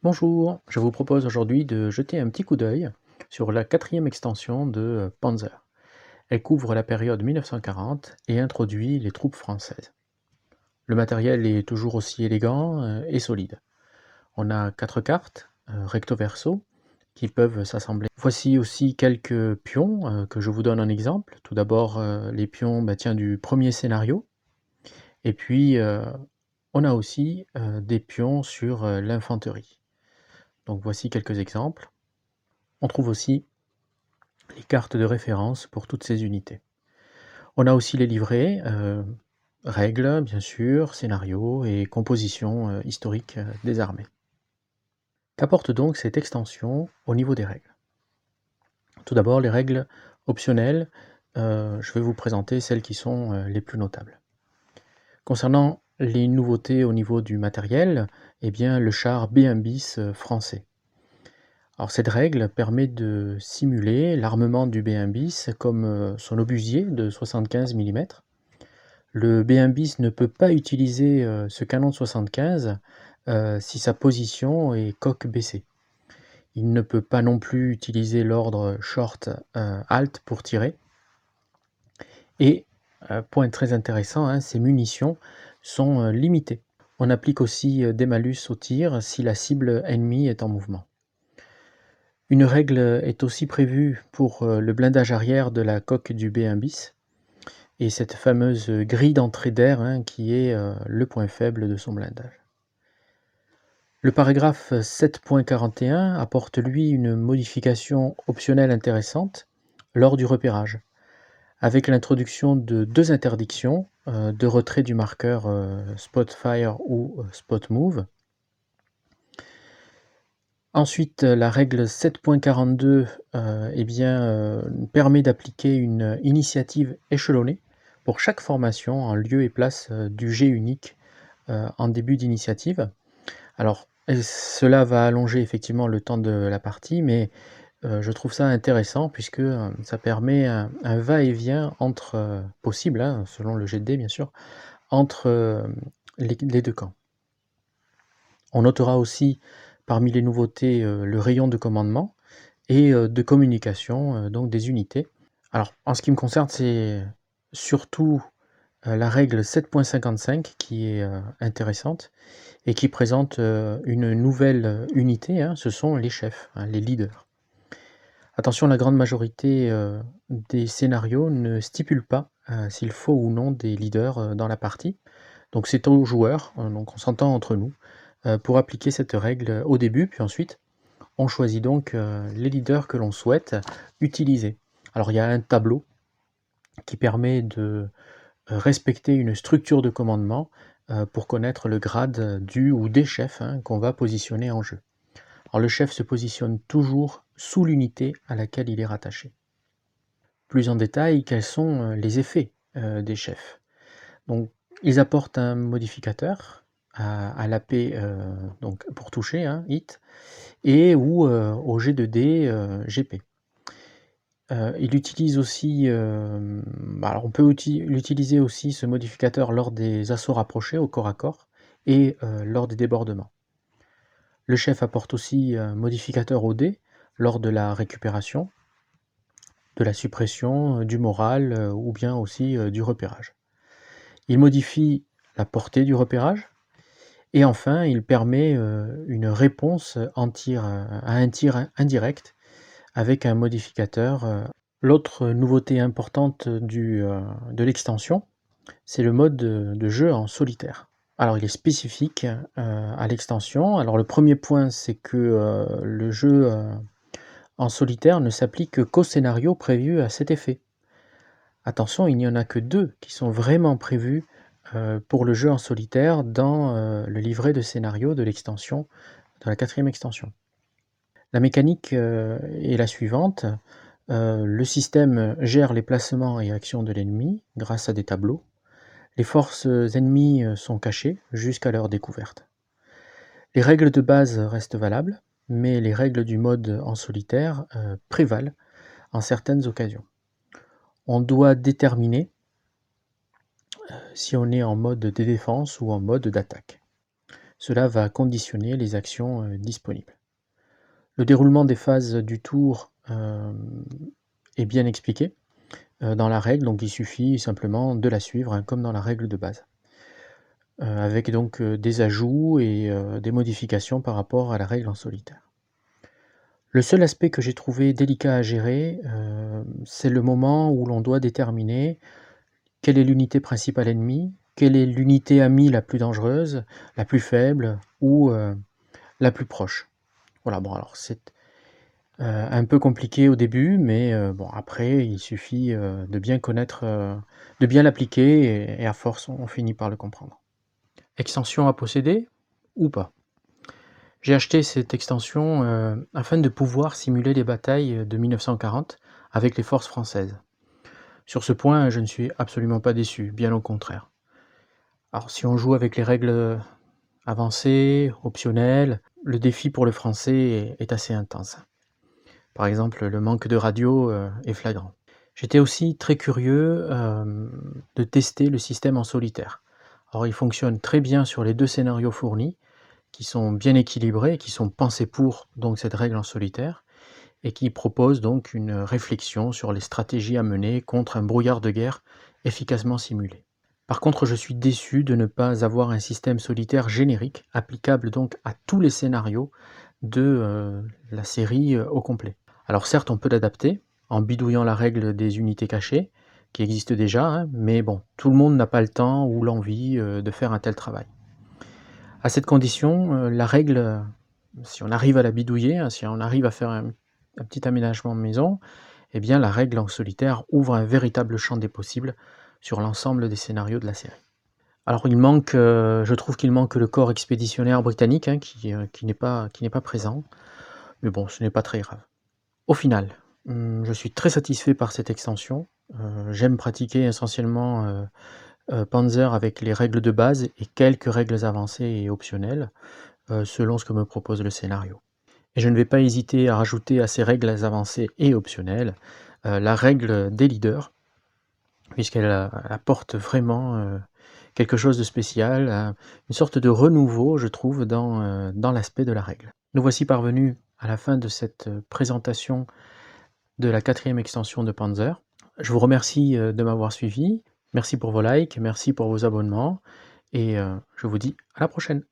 Bonjour, je vous propose aujourd'hui de jeter un petit coup d'œil sur la quatrième extension de Panzer. Elle couvre la période 1940 et introduit les troupes françaises. Le matériel est toujours aussi élégant et solide. On a 4 cartes, recto verso, qui peuvent s'assembler. Voici aussi quelques pions que je vous donne en exemple. Tout d'abord, les pions tiens, du premier scénario. Et puis, on a aussi des pions sur l'infanterie. Donc voici quelques exemples. On trouve aussi les cartes de référence pour toutes ces unités. On a aussi les livrets, règles bien sûr, scénarios et composition historique des armées. Qu'apporte donc cette extension au niveau des règles? Tout d'abord, les règles optionnelles, je vais vous présenter celles qui sont les plus notables. Concernant les nouveautés au niveau du matériel, eh bien, le char B1 bis français. Alors cette règle permet de simuler l'armement du B1 bis comme son obusier de 75 mm. Le B1 bis ne peut pas utiliser ce canon de 75 si sa position est coque baissée. Il ne peut pas non plus utiliser l'ordre short halt pour tirer. Et point très intéressant, hein, ces munitions sont limitées. On applique aussi des malus au tir si la cible ennemie est en mouvement. Une règle est aussi prévue pour le blindage arrière de la coque du B1 bis et cette fameuse grille d'entrée d'air hein, qui est le point faible de son blindage. Le paragraphe 7.41 apporte lui une modification optionnelle intéressante lors du repérage, avec l'introduction de 2 interdictions de retrait du marqueur Spot Fire ou Spot Move. Ensuite, la règle 7.42 permet d'appliquer une initiative échelonnée pour chaque formation en lieu et place du jet unique en début d'initiative. Alors, cela va allonger effectivement le temps de la partie, mais je trouve ça intéressant puisque ça permet un va-et-vient entre, possible, hein, selon le jet de dés bien sûr, entre les 2 camps. On notera aussi parmi les nouveautés le rayon de commandement et de communication donc des unités. Alors en ce qui me concerne, c'est surtout la règle 7.55 qui est intéressante et qui présente une nouvelle unité, hein, ce sont les chefs, hein, les leaders. Attention, la grande majorité des scénarios ne stipulent pas s'il faut ou non des leaders dans la partie. Donc c'est aux joueurs, donc on s'entend entre nous, pour appliquer cette règle au début, puis ensuite on choisit donc les leaders que l'on souhaite utiliser. Alors il y a un tableau qui permet de respecter une structure de commandement pour connaître le grade du ou des chefs hein, qu'on va positionner en jeu. Alors le chef se positionne toujours sous l'unité à laquelle il est rattaché. Plus en détail, quels sont les effets des chefs? Donc, ils apportent un modificateur à l'AP donc pour toucher, hein, hit, et ou au jet de dés GP. Il utilise aussi, alors on peut l'utiliser aussi ce modificateur lors des assauts rapprochés au corps à corps et lors des débordements. Le chef apporte aussi un modificateur au dé lors de la récupération, de la suppression, du moral ou bien aussi du repérage. Il modifie la portée du repérage et enfin il permet une réponse à un tir indirect avec un modificateur. L'autre nouveauté importante de l'extension, c'est le mode de jeu en solitaire. Alors il est spécifique à l'extension. Alors le premier point, c'est que le jeu en solitaire ne s'applique qu'au scénario prévu à cet effet. Attention, il n'y en a que 2 qui sont vraiment prévus pour le jeu en solitaire dans le livret de scénario de l'extension, de la 4e extension. La mécanique est la suivante. Le système gère les placements et actions de l'ennemi grâce à des tableaux. Les forces ennemies sont cachées jusqu'à leur découverte. Les règles de base restent valables, mais les règles du mode en solitaire prévalent en certaines occasions. On doit déterminer si on est en mode de défense ou en mode d'attaque. Cela va conditionner les actions disponibles. Le déroulement des phases du tour est bien expliqué dans la règle, donc il suffit simplement de la suivre, hein, comme dans la règle de base. Avec donc des ajouts et des modifications par rapport à la règle en solitaire. Le seul aspect que j'ai trouvé délicat à gérer, c'est le moment où l'on doit déterminer quelle est l'unité principale ennemie, quelle est l'unité amie la plus dangereuse, la plus faible ou la plus proche. Voilà, bon alors c'est un peu compliqué au début, mais bon après il suffit de bien connaître, de bien l'appliquer et à force on finit par le comprendre. Extension à posséder ou pas? J'ai acheté cette extension afin de pouvoir simuler les batailles de 1940 avec les forces françaises. Sur ce point, je ne suis absolument pas déçu, bien au contraire. Alors si on joue avec les règles avancées, optionnelles, le défi pour le français est assez intense. Par exemple, le manque de radio est flagrant. J'étais aussi très curieux de tester le système en solitaire. Alors il fonctionne très bien sur les 2 scénarios fournis, qui sont bien équilibrés, qui sont pensés pour donc cette règle en solitaire, et qui proposent donc une réflexion sur les stratégies à mener contre un brouillard de guerre efficacement simulé. Par contre, je suis déçu de ne pas avoir un système solitaire générique, applicable donc à tous les scénarios de la série au complet. Alors certes, on peut l'adapter en bidouillant la règle des unités cachées, qui existe déjà, hein, mais bon, tout le monde n'a pas le temps ou l'envie de faire un tel travail. À cette condition, la règle, si on arrive à la bidouiller, hein, si on arrive à faire un petit aménagement de maison, eh bien la règle en solitaire ouvre un véritable champ des possibles sur l'ensemble des scénarios de la série. Alors il manque, je trouve qu'il manque le corps expéditionnaire britannique, hein, qui n'est pas présent, mais bon, ce n'est pas très grave. Au final, je suis très satisfait par cette extension. J'aime pratiquer essentiellement Panzer avec les règles de base et quelques règles avancées et optionnelles, selon ce que me propose le scénario. Et je ne vais pas hésiter à rajouter à ces règles avancées et optionnelles, la règle des leaders, puisqu'elle apporte vraiment quelque chose de spécial, une sorte de renouveau, je trouve, dans l'aspect de la règle. Nous voici parvenus à la fin de cette présentation de la 4e extension de Panzer. Je vous remercie de m'avoir suivi. Merci pour vos likes, merci pour vos abonnements et je vous dis à la prochaine.